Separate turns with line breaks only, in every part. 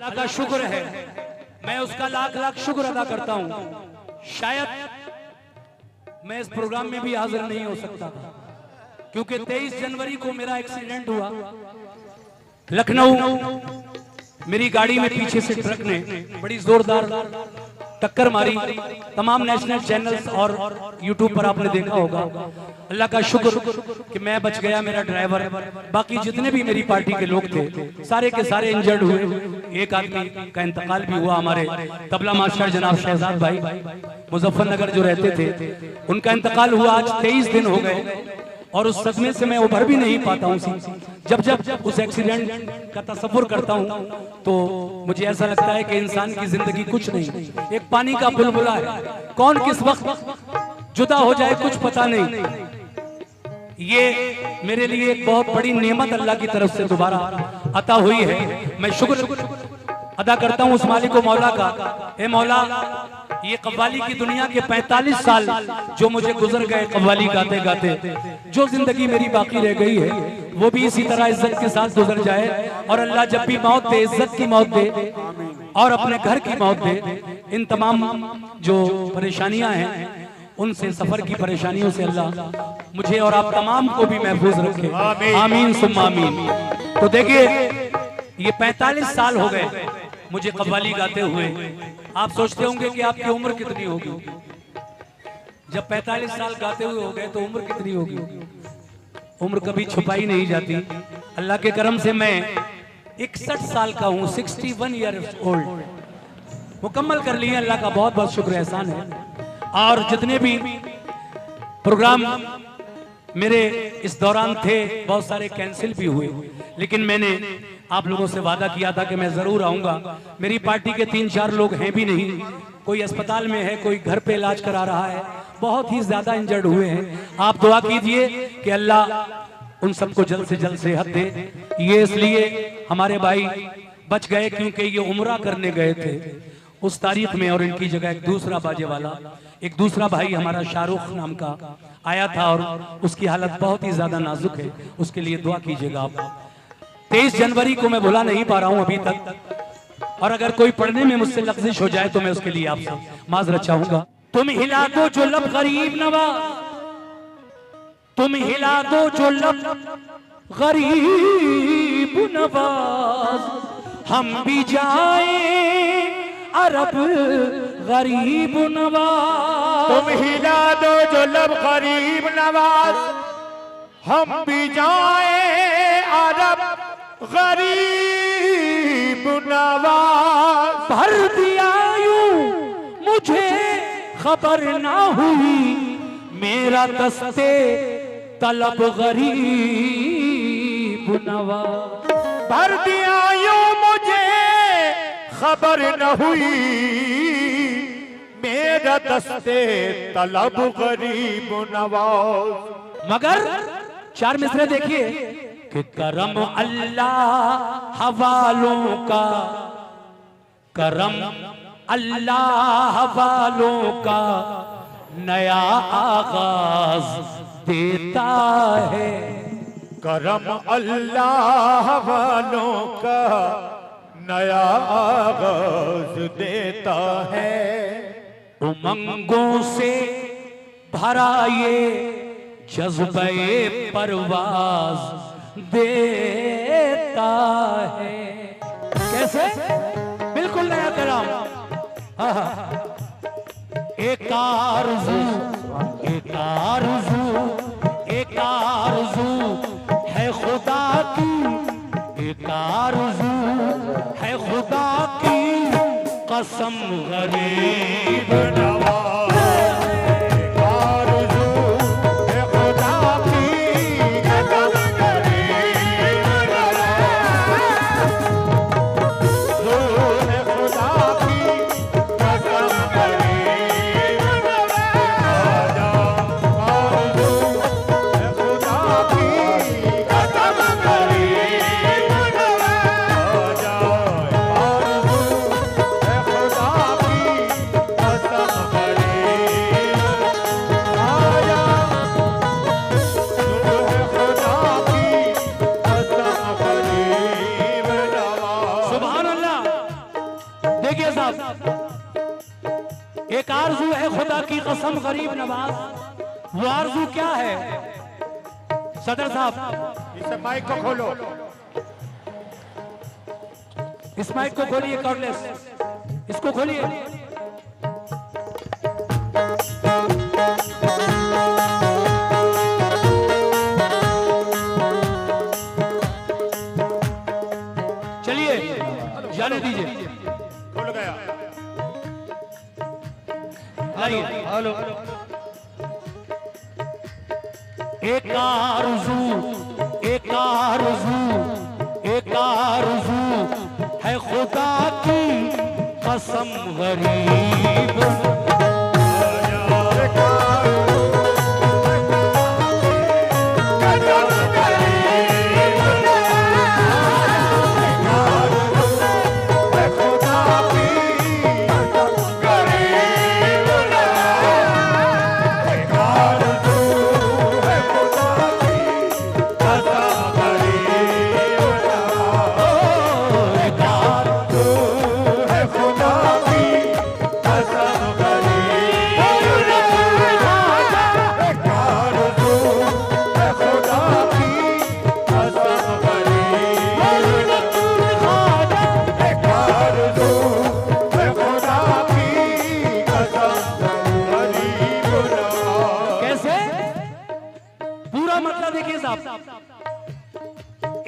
अल्लाह का शुक्र है, मैं उसका लाख लाख शुक्र अदा करता हूँ। शायद मैं इस प्रोग्राम में भी हाजिर नहीं हो सकता था, क्योंकि 23 जनवरी को मेरा एक्सीडेंट हुआ लखनऊ। मेरी गाड़ी में पीछे से ट्रक ने बड़ी जोरदार टक्कर मारी। तमाम नेशनल चैनल्स और यूट्यूब पर आपने देखा होगा। अल्लाह का शुक्र कि मैं बच गया, मेरा ड्राइवर, बाकी जितने भी मेरी पार्टी के लोग थे सारे के सारे इंजर्ड हुए। एक आदमी का इंतकाल भी हुआ, हमारे तबला मास्टर जनाब शहजाद भाई मुजफ्फरनगर जो रहते थे, उनका इंतकाल हुआ। आज 23 दिन हो गए और उस सदमे से मैं उभर भी नहीं पाता हूँ। जब जब उस एक्सीडेंट का तसव्वुर करता हूँ तो मुझे ऐसा लगता है कि इंसान की जिंदगी कुछ नहीं, एक पानी का बुलबुला है, कौन किस वक्त जुदा हो जाए कुछ पता नहीं। ये मेरे लिए एक बहुत बड़ी नेमत अल्लाह की तरफ से दोबारा अता हुई है। मैं शुक्र अदा करता हूँ उस मालिक को मौला का। हे मौला, ये कव्वाली की दुनिया के 45 साल जो मुझे गुजर गए कव्वाली गाते गाते, जो जिंदगी मेरी बाकी रह गई है वो भी इसी तरह इज्जत के साथ गुजर जाए। और अल्लाह जब भी मौत दे, इज्जत की मौत दे और अपने घर की मौत दे। इन तमाम जो परेशानियां हैं उनसे, सफर की परेशानियों से अल्लाह मुझे और आप तमाम को भी महफूज रखे। आमीन सुम्मा आमीन। तो देखिए, ये 45 साल हो गए मुझे कव्वाली गाते हुए। आप सोचते होंगे कि आपकी उम्र कितनी होगी। जब 45 साल गाते हुए हो गए तो उम्र कितनी होगी। उम्र कभी छुपाई नहीं जाती। अल्लाह के करम से मैं 61 साल का हूँ, 61 ईयर्स ओल्ड मुकम्मल कर लिए। अल्लाह का बहुत बहुत शुक्र एहसान है। और जितने भी प्रोग्राम मेरे इस दौरान थे बहुत सारे कैंसिल भी हुए, लेकिन मैंने आप लोगों से वादा किया था कि मैं जरूर आऊंगा। मेरी पार्टी के 3-4 लोग हैं भी नहीं, कोई अस्पताल में है, कोई घर पे इलाज करा रहा है, बहुत ही ज्यादा इंजर्ड हुए हैं। आप दुआ कीजिए कि अल्लाह उन सबको जल्द से जल्द सेहत दे। ये इसलिए हमारे भाई बच गए क्योंकि ये उम्रा करने गए थे उस तारीख में, और इनकी जगह एक दूसरा बाजे वाला, एक दूसरा भाई हमारा शाहरुख नाम का आया था और उसकी हालत बहुत ही ज्यादा नाजुक है। उसके लिए दुआ कीजिएगा आप। 23 जनवरी को मैं भुला नहीं पा रहा हूं अभी तक, और अगर कोई पढ़ने में मुझसे लफ्जिश हो जाए तो मैं उसके लिए आपसे माजरत चाहूंगा। तुम हिला दो जो लब गरीब नवाज, तुम हिला दो जो लब गरीब नवाज, हम भी जाए अरब गरीब नवाज।
तुम हिला दो जो लब गरीब नवाज, हम भी जाए अरब गरीब नवाज।
भर दिया यूं मुझे खबर ना हुई, मेरा दस्ते तलब गरीब नवाज।
भर दिया यूं मुझे खबर न हुई, मेरा दस्ते तलब गरीब नवाज।
मगर 4 मिसरे देखिए कि करम अल्लाह वालों का, करम अल्लाह वालों का नया आगाज देता है।
करम अल्लाह वालों का नया आगाज देता है।
उमंगों से भरा ये जज्बे परवाज देता है। कैसे? बिल्कुल नया कलाम। एक आरज़ू, एक आरज़ू, एक आरज़ू है खुदा की, एक आरज़ू है खुदा की कसम गरीब नवाज। देखिए साहब, एक आरजू है खुदा की कसम गरीब नवाज, वो आरजू क्या है सदर साहब?
इस माइक को खोलो,
इस माइक को खोलिए, कॉर्डलेस इसको खोलिए। चलिए जाने दीजिए।
खुल गया।
आइए।
हेलो।
एक आरज़ू, एक आरज़ू, एक आरज़ू है खुदा की कसम गरीब।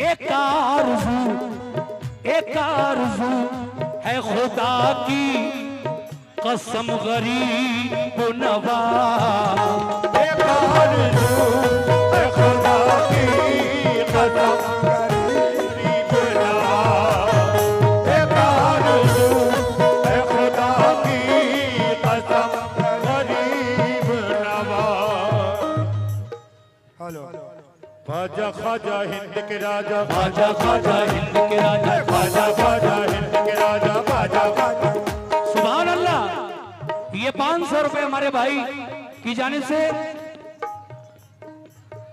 एक आरज़ू, एक आरज़ू है खुदा की कसम गरीब नवाज।
एक आरज़ू है खुदा की कसम गरीब नवाज। एक आरज़ू है खुदा की कसम गरीब नवाज। हेलो। ख्वाजा ख्वाजा हिंद के राजा,
ख्वाजा ख्वाजा हिंद के राजा,
ख्वाजा ख्वाजा हिंद के राजा, ख्वाजा ख्वाजा।
सुभान अल्लाह। ये 500 रुपए हमारे भाई की जानिब से,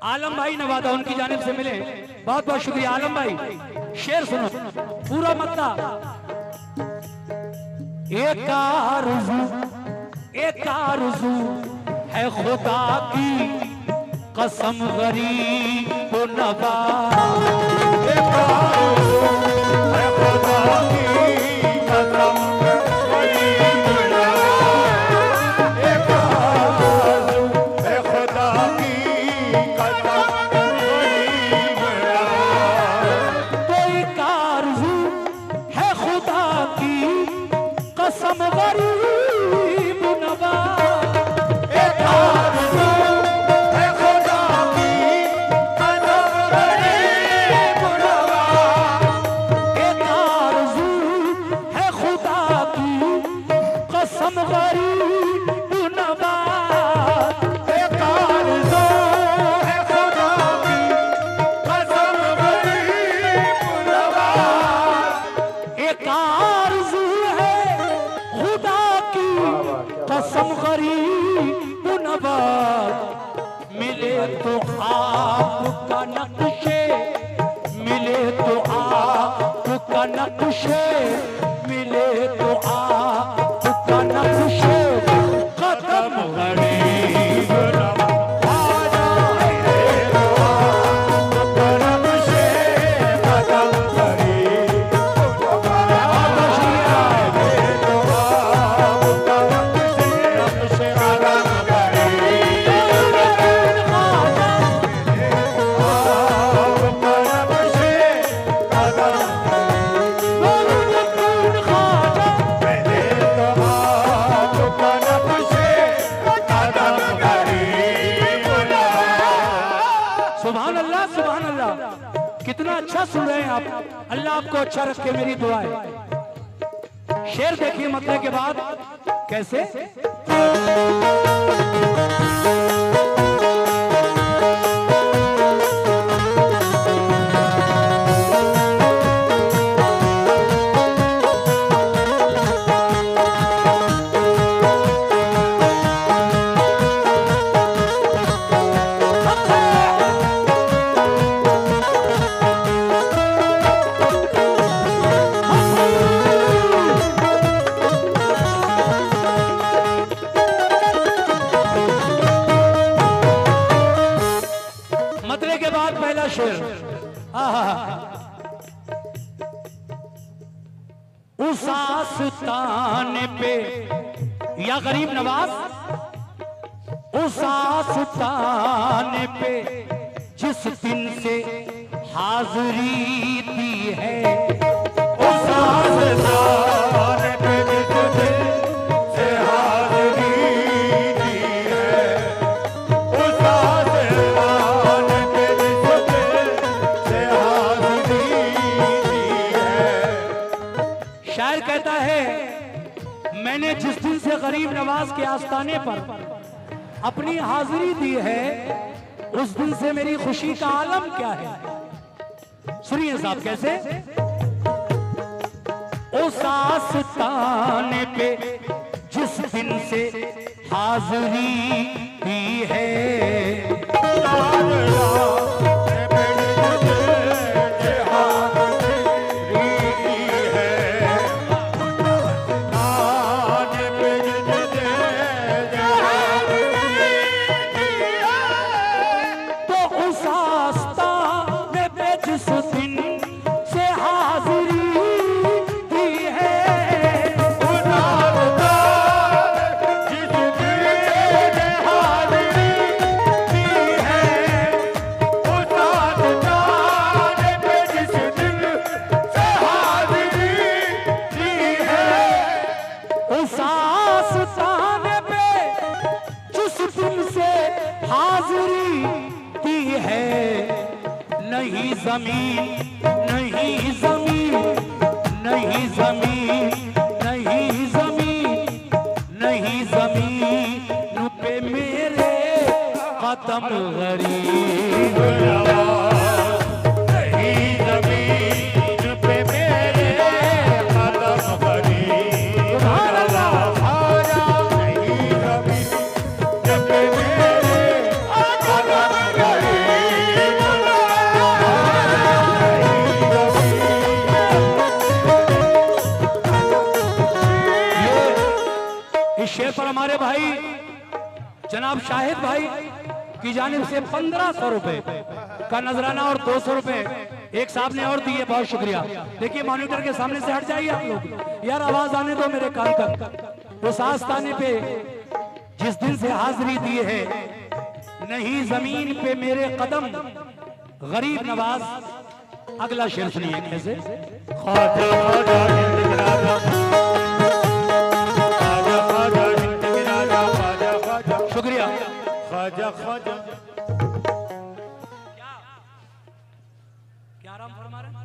आलम भाई नवादा, उनकी जानिब से मिले। बहुत बहुत शुक्रिया आलम भाई। शेर सुनो पूरा मत्ता। एक आरज़ू, एक आरज़ू है खुदा की कसम गरीब नवाज।
एक आरज़ू है खुदा की कसम गरीब नवाज। एक आरज़ू है खुदा की कसम गरीब नवाज।
कोई आरज़ू है खुदा की कसम गरीब नवाज।
एक आरज़ू है खुदा की कसम गरीब नवाज।
एक आरज़ू है खुदा की कसम गरीब नवाज।
एक आरज़ू है खुदा की कसम गरीब नवाज।
एक आरज़ू है खुदा की कसम गरीब नवाज। मिले तो आपका नक्शे, मिले तो आपका नक्शे, मिले तो आपका नक्शे कदम गरीब
ख्वाजा है दुआ करम से कदम गरीब नवाज। है दुआ करम से कदम गरीब नवाज। करम से कदम मेरे दुआ करम से कदम गरीब नवाज।
सुभान अल्लाह, सुभान अल्लाह। कितना अच्छा सुन रहे हैं आप। अल्लाह आपको अच्छा रखे, मेरी दुआ है। शेर देखिए मतलब के बाद कैसे। उस आस्ताने पे या गरीब नवाज, उस आस्ताने पे जिस दिन से हाजिरी दी है,
उस आस्ताने पे जिस दिन से हाजिरी दी है, उस आस्ताने पे जिस दिन से हाजिरी दी है।
शायर कहता है मैंने जिस दिन से गरीब नवाज के आस्ताने पर अपनी हाजिरी दी है, उस दिन से मेरी खुशी का आलम क्या है। सुनिए साहब कैसे। उस आस्ताने पे जिस दिन से हाजिरी दी है, नहीं जमीन, नहीं जमीन, नहीं जमीन, नहीं जमीन, नहीं जमीन पे मेरे कदम गरीब नवाज,
नहीं जमीन पे मेरे कदम गरीब नवाज, नहीं जमीन पे मेरे कदम गरीब
इस शेर पर हमारे भाई जनाब शाहिद भाई की जानिब से 1500 रुपए का नजराना और 200 रुपए एक साहब ने और दिए, बहुत शुक्रिया। देखिए मॉनिटर के सामने से हट जाइए आप लोग यार, आवाज आने दो मेरे कान तक। उस आस्ताने पे जिस दिन से हाजिरी दी है, नहीं जमीन पे मेरे कदम गरीब नवाज। अगला शेर सुनिए कैसे।
ख्वाजा ख्वाजा हिंद राजा, ख्वाजा ख्वाजा हिंद राजा, ख्वाजा ख्वाजा,
शुक्रिया।
ख्वाजा ख्वाजा।
क्या आराम फरमा रहे हैं?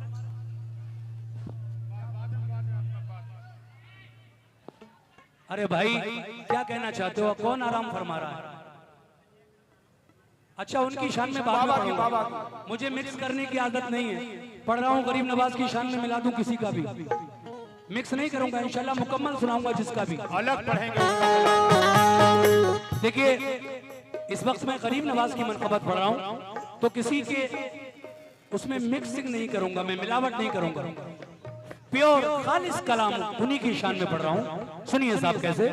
अरे भाई क्या कहना चाहते हो, कौन आराम फरमा रहा है? अच्छा उनकी शान में बाद में पढ़ूंगा, मुझे मिक्स करने की आदत नहीं है। पढ़ रहा हूँ गरीब नवाज की शान में मिला दूं किसी का भी, मिक्स नहीं करूंगा, इंशाल्लाह मुकम्मल सुनाऊंगा जिसका भी।
अलग पढ़ेंगे।
देखिए इस वक्त मैं गरीब नवाज की मनक़बत पढ़ रहा हूँ, तो किसी के उसमें मिक्सिंग नहीं करूंगा, मैं मिलावट नहीं करूंगा, प्योर खालिस कलाम उन्हीं की शान में पढ़ रहा हूँ। सुनिए साहब कैसे।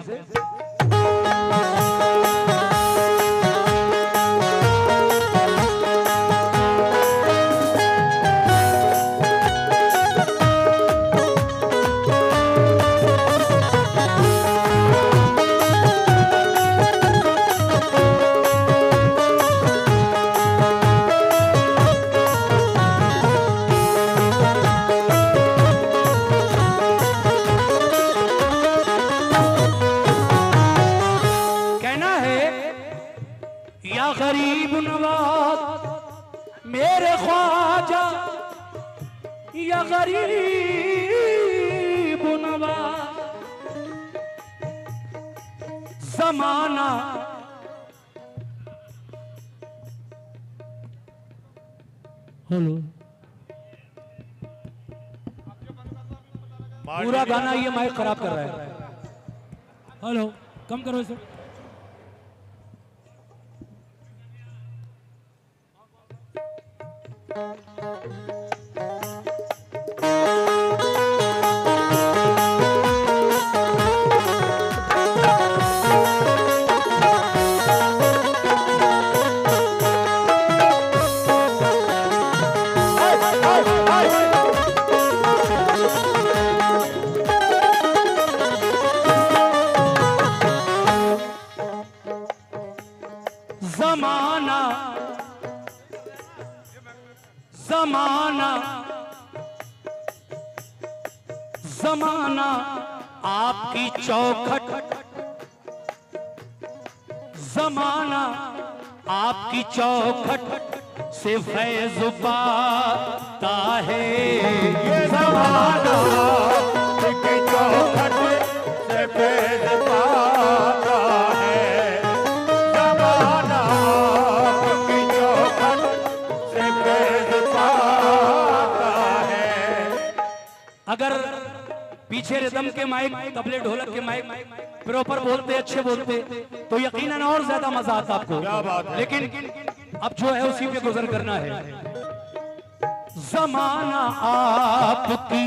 गरीब नवाज मेरे ख्वाजा, या गरीब नवाज जमाना हेलो पूरा गाना ये माइक खराब कर रहा है। हेलो कम करो इसे। जमाना जमाना आपकी चौखट, जमाना आपकी चौखट से फैज़ पाता है।
ये ज़माना आपकी चौखट से फैज़ पाता है। ज़माना आपकी चौखट से फैज़ पाता है।
अगर पीछे रिदम के माइक, तबले ढोलक के माइक प्रॉपर बोलते, अच्छे बोलते, तो यकीनन और ज्यादा मजा आता आपको।
क्या बात है।
लेकिन अब जो है उसी पे गुजर करना है। जमाना आपकी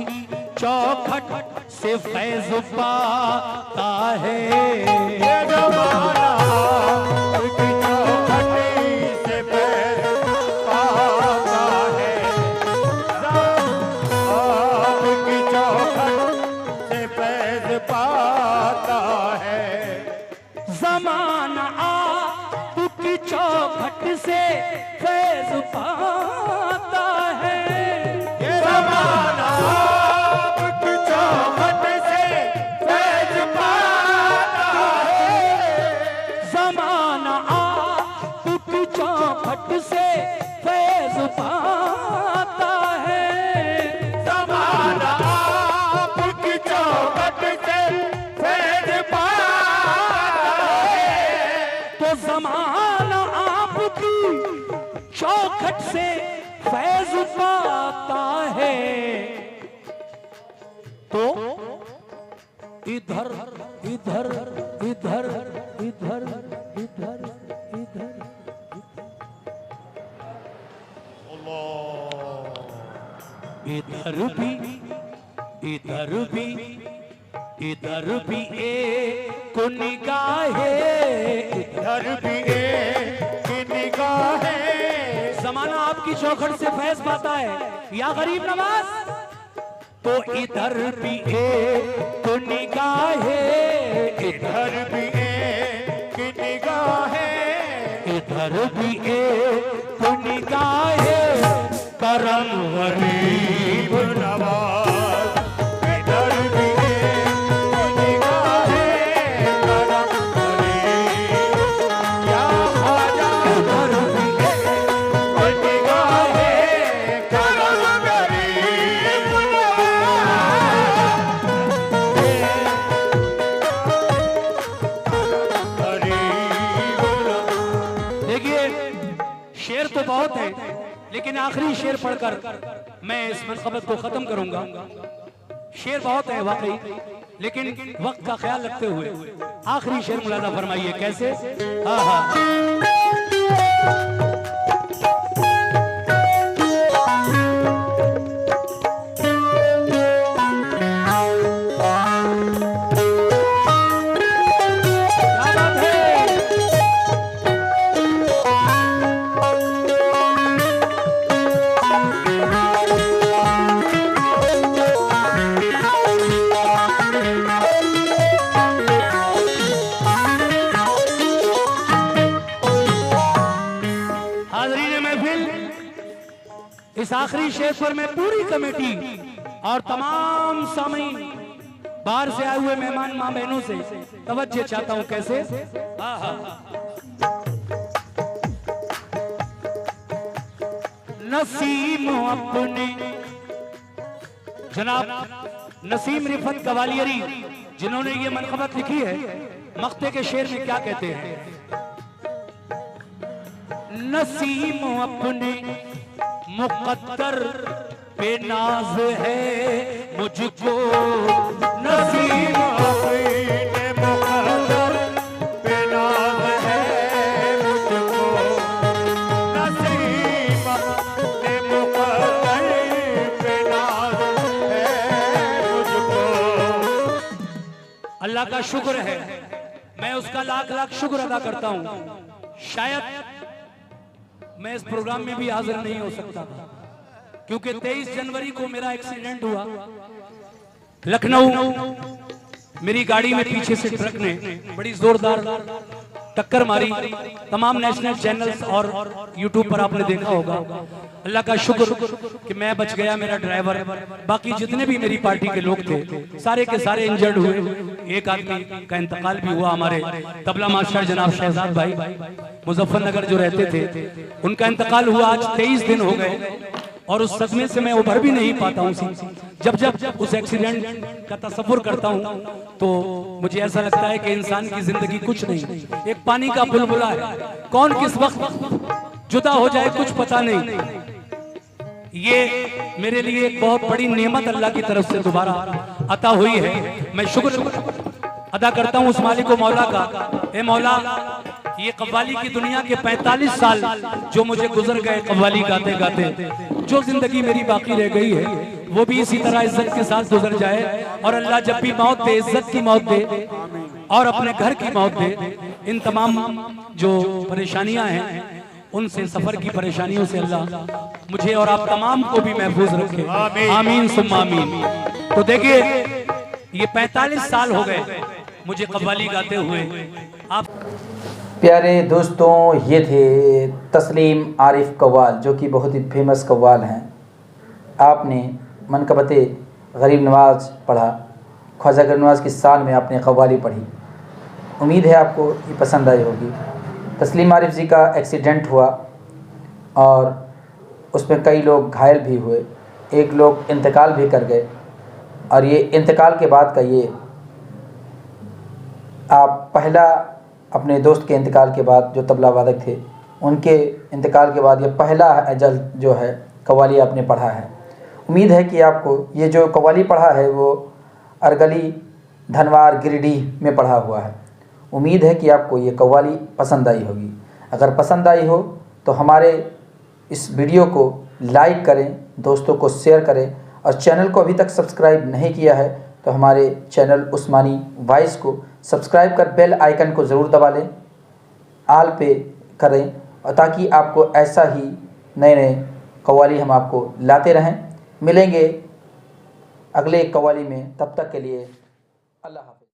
चौखट से फैज़ पाता है।
ये ज़माना आपकी चौखट से फैज़ पाता है। आपकी चौखट से फैज़ पाता है।
जमाना आपकी चौखट से फैज़ पाता है।
ये ज़माना आपकी चौखट से फैज़ पाता है।
जमाना आपकी चौखट से फैज़ पाता है।
ज़माना आपकी चौखट से फैज़ पाता है।
तो जमाना आपकी चौखट से फैज़ पाता है। तो इधर इधर इधर इधर इधर इधर इधर भी इधर भी इधर भी एक निगाहे,
इधर भी एक निगाहें।
जमाना आपकी चौखट से फैज़ पाता है या गरीब नवाज। तो इधर भी एक निगाहे,
इधर भी एक निगाहें।
इधर भी एक निगाहे, करम गरीब
नवाज। इधर भी एक निगाहें, करम गरीब। या ख्वाजा
इधर भी
एक निगाहें, करम गरीब गरीब।
देखिए, शेर तो बहुत है, लेकिन आखिरी शेर पढ़कर मैं इस मनक़बत को खत्म करूंगा। शेर बहुत है वाकई, लेकिन वक्त का ख्याल रखते हुए आखिरी शेर मुलाजा फरमाइए। कैसे? हाँ हाँ। क्या बात है? हाज़रीन महफिल, इस आखिरी शेर पर मैं पूरी कमेटी और तमाम सामीन, बाहर से आए हुए मेहमान माँ बहनों से तवज्जो चाहता हूँ। कैसे? हाँ हाँ। नसीम अपने जनाब नसीम रिफत कवालियरी, जिन्होंने ये मनक़बत लिखी है, मक्ते के शेर में क्या कहते हैं? नसीम अपने मुक़द्दर पे नाज है मुझको, नसीम
अपने मुक़द्दर पे नाज़ है मुझको। नसीब अपने मुक़द्दर पे नाज़ है मुझको।
अल्लाह का शुक्र है, मैं उसका लाख लाख शुक्र अदा करता हूँ। शायद मैं इस प्रोग्राम में भी हाजिर नहीं हो सकता था, क्योंकि 23 जनवरी को मेरा एक्सीडेंट हुआ लखनऊ। मेरी गाड़ी में पीछे से ट्रक ने बड़ी जोरदार टक्कर मारी, तमाम नेशनल चैनल्स और यूट्यूब पर आपने देखा होगा। अल्लाह का शुक्र कि मैं बच गया, मेरा ड्राइवर, बाकी जितने भी मेरी पार्टी के लोग थे सारे के सारे इंजर्ड हुए। एक आदमी का इंतकाल भी हुआ, हमारे तबला मास्टर जनाब शहजाद भाई मुजफ्फरनगर जो रहते थे, उनका इंतकाल हुआ। आज 23 दिन हो गए और उस सदमे से मैं उभर भी नहीं पाता हूँ। जब जब उस एक्सीडेंट का तसव्वुर करता हूँ तो मुझे ऐसा लगता है कि इंसान की जिंदगी कुछ नहीं, एक पानी का बुलबुला है, कौन किस वक्त जुदा हो जाए कुछ पता नहीं। ये मेरे लिए एक बहुत बड़ी नेमत अल्लाह की तरफ से दोबारा अता हुई है। मैं शुक्र अदा करता हूँ उस मालिक को मौला का। ए मौला, ये कव्वाली की दुनिया के 45 साल जो मुझे गुजर गए कव्वाली गाते गाते, जो जिंदगी मेरी बाकी रह गई है वो भी इसी तरह इज्जत के साथ गुजर जाए। और अल्लाह जब भी मौत दे, इज्जत की मौत दे और अपने घर की मौत दे। इन तमाम जो परेशानियां हैं उनसे, सफर की परेशानियों से अल्लाह मुझे और आप तमाम को भी महफूज रखे, आमीन सुम्मा आमीन। तो देखिए, ये 45 साल हो गए मुझे कव्वाली गाते हुए। आप
प्यारे दोस्तों, ये थे तस्लीम आरिफ कव्वाल, जो कि बहुत ही फेमस कव्वाल हैं। आपने मनकबते गरीब नवाज पढ़ा, ख्वाजा गरीब नवाज की शान में आपने कव्वाली पढ़ी। उम्मीद है आपको ये पसंद आई होगी। तस्लीम आरिफ जी का एक्सीडेंट हुआ और उसमें कई लोग घायल भी हुए, एक लोग इंतकाल भी कर गए। और ये इंतकाल के बाद का ये आप पहला अपने दोस्त के इंतकाल के बाद, जो तबला वादक थे उनके इंतकाल के बाद, ये पहला अजल जो है कव्वाली आपने पढ़ा है। उम्मीद है कि आपको ये जो कव्वाली पढ़ा है वो अरगली, धनवार, गिरिडीह में पढ़ा हुआ है। उम्मीद है कि आपको ये कव्वाली पसंद आई होगी। अगर पसंद आई हो तो हमारे इस वीडियो को लाइक करें, दोस्तों को शेयर करें, और चैनल को अभी तक सब्सक्राइब नहीं किया है तो हमारे चैनल उस्मानी वॉइस को सब्सक्राइब कर बेल आइकन को ज़रूर दबा लें, आल पे करें, और ताकि आपको ऐसा ही नए नए कव्वाली हम आपको लाते रहें। मिलेंगे अगले कव्वाली में, तब तक के लिए अल्लाह हाफ़िज़।